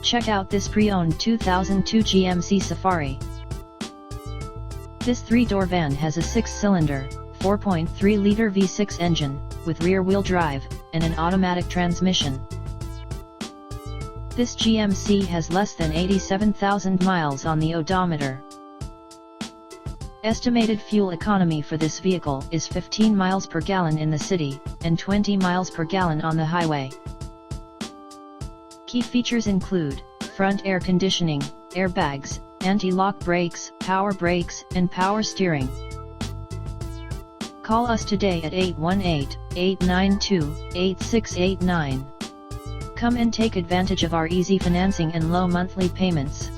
Check out this pre-owned 2002 GMC Safari. This 3-door van has a 6-cylinder, 4.3-liter V6 engine, with rear-wheel drive, and an automatic transmission. This GMC has less than 87,000 miles on the odometer. Estimated fuel economy for this vehicle is 15 miles per gallon in the city, and 20 miles per gallon on the highway. Key features include front air conditioning, airbags, anti-lock brakes, power brakes, and power steering. Call us today at 818-892-8689. Come and take advantage of our easy financing and low monthly payments.